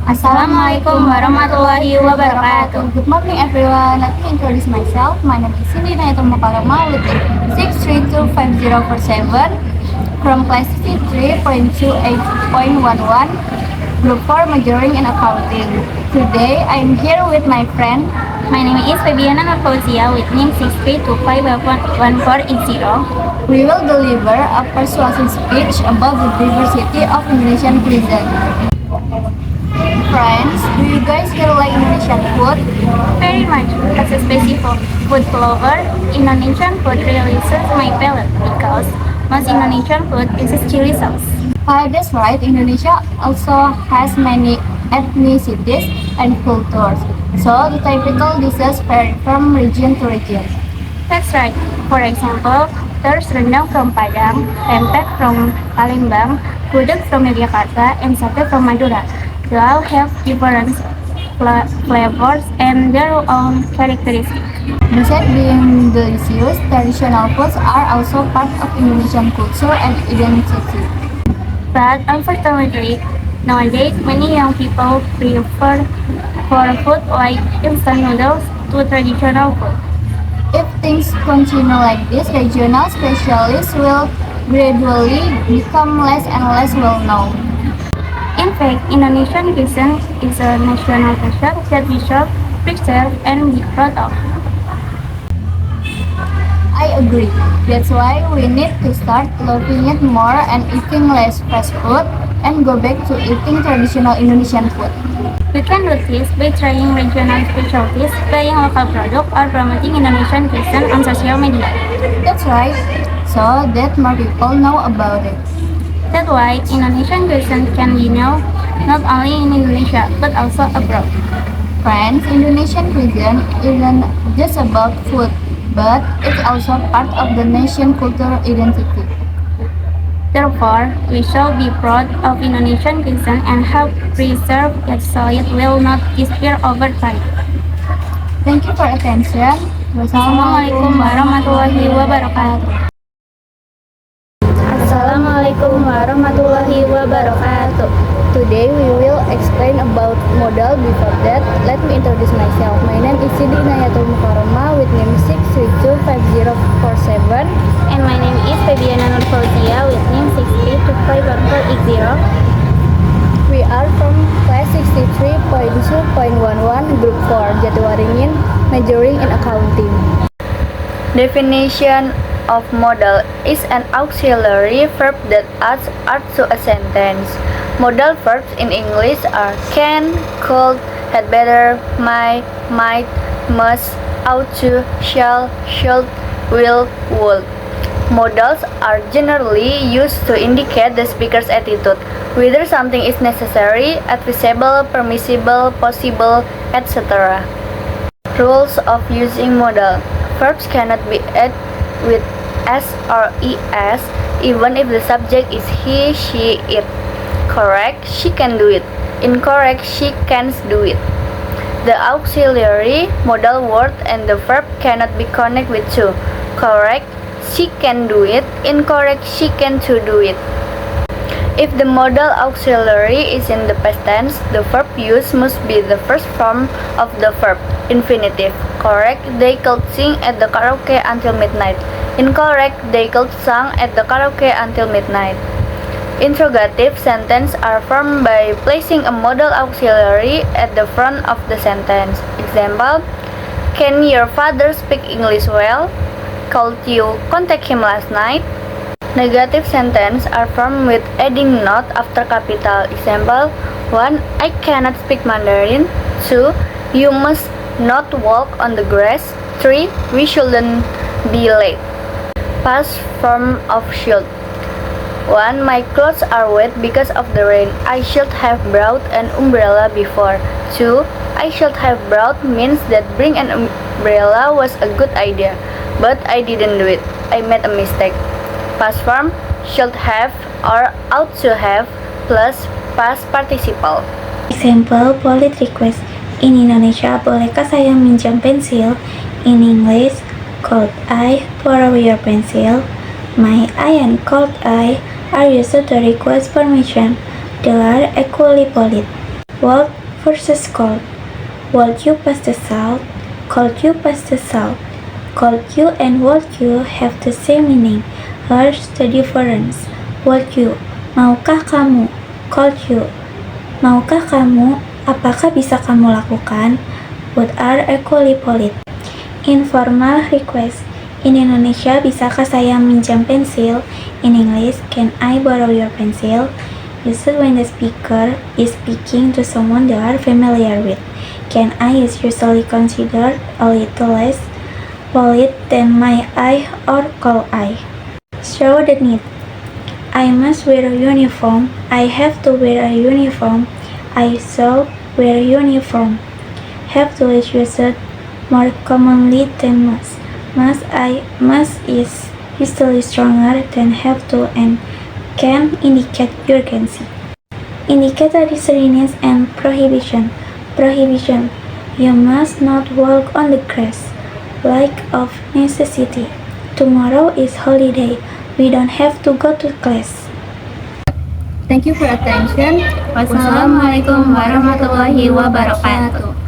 Assalamualaikum warahmatullahi wabarakatuh. Good morning everyone. Let me introduce myself. My name is Cindy Nayatul Mukarama with 6325047 from class 53.28.11 group 4 majoring in accounting. Today I am here with my friend. My name is Febiana Nurfauzia with NIM 63251480. We will deliver a persuasive speech about the diversity of Indonesian cuisine. Friends, do you guys here like Indonesian food? Very much. As a specific food lover, Indonesian food really suits my palate because most Indonesian food uses chili sauce. That's right, Indonesia also has many ethnicities and cultures, so the typical dishes vary from region to region. That's right. For example, there's rendang from Padang, tempe from Palembang, gudeg from Yogyakarta, and sate from Madura. They all have different flavors and their own characteristics. Besides being delicious, traditional foods are also part of Indonesian culture and identity. But unfortunately, nowadays many young people prefer for food like instant noodles to traditional food. If things continue like this, regional specialists will gradually become less and less well known. In fact, Indonesian cuisine is a national treasure that we should preserve and be proud of. I agree. That's why we need to start loving it more and eating less fast food and go back to eating traditional Indonesian food. We can do this by trying regional specialties, buying local products, or promoting Indonesian cuisine on social media. That's right. So that more people know about it. That's why Indonesian cuisine can be known not only in Indonesia but also abroad. Friends, Indonesian cuisine isn't just about food, but it's also part of the nation's cultural identity. Therefore, we should be proud of Indonesian cuisine and help preserve it so it will not disappear over time. Thank you for attention. Wassalamualaikum warahmatullahi wabarakatuh. Assalamualaikum warahmatullahi wabarakatuh. Today we will explain about modal. Before that, let me introduce myself. My name is Cindy Nayatul Mukarama with NIM 6325047. And my name is Febiana Nurfauzia with NIM 63251480. We are from class 63.2.11 group 4 Jatiwaringin majoring in accounting. Definition of modal is an auxiliary verb that adds art to a sentence. Modal verbs in English are can, could, had better, might, must, ought to, shall, should, will, would. Modals are generally used to indicate the speaker's attitude, whether something is necessary, advisable, permissible, possible, etc. Rules of using modal. Verbs cannot be added with s or es even if the subject is he, she, it. Correct, she can do it. Incorrect, she can't do it. The auxiliary modal word and the verb cannot be connected with to. Correct, she can do it. Incorrect, she can't do it. If the modal auxiliary is in the past tense, the verb used must be the first form of the verb, infinitive. Correct, they could sing at the karaoke until midnight. Incorrect, they could sing at the karaoke until midnight. Interrogative sentences are formed by placing a modal auxiliary at the front of the sentence. Example, can your father speak English well? Could you contact him last night? Negative sentences are formed with adding not after capital. Example, 1. I cannot speak Mandarin. 2. You must not walk on the grass. 3. We shouldn't be late. Past form of should. 1. My clothes are wet because of the rain. I should have brought an umbrella before. 2. I should have brought means that bring an umbrella was a good idea, but I didn't do it. I made a mistake. Past form, should have or ought to have plus past participle. Example, polite request. In Indonesia, bolehkah saya minjam pensil? In English, could I borrow your pencil? May I and could I are used to request permission. They are equally polite. Walt versus cold. Walt you pass the salt, cold you pass the salt. Cold you and walt you have the same meaning. Here's the difference. Walt you, maukah kamu? Cold you, maukah kamu? Apakah bisa kamu lakukan? Both are equally polite. Informal request. In Indonesia, bisakah saya minjam pensil? In English, can I borrow your pencil? Used when the speaker is speaking to someone they are familiar with. Can I is usually considered a little less polite than my I or call I. Show the need. I must wear a uniform. I have to wear a uniform. I shall wear a uniform. Have to is used more commonly than must. Must is usually stronger than have to and can indicate urgency. Indicate restrictions and prohibition. Prohibition. You must not walk on the grass. Lack of necessity. Tomorrow is holiday. We don't have to go to class. Thank you for your attention. Wassalamualaikum warahmatullahi wabarakatuh.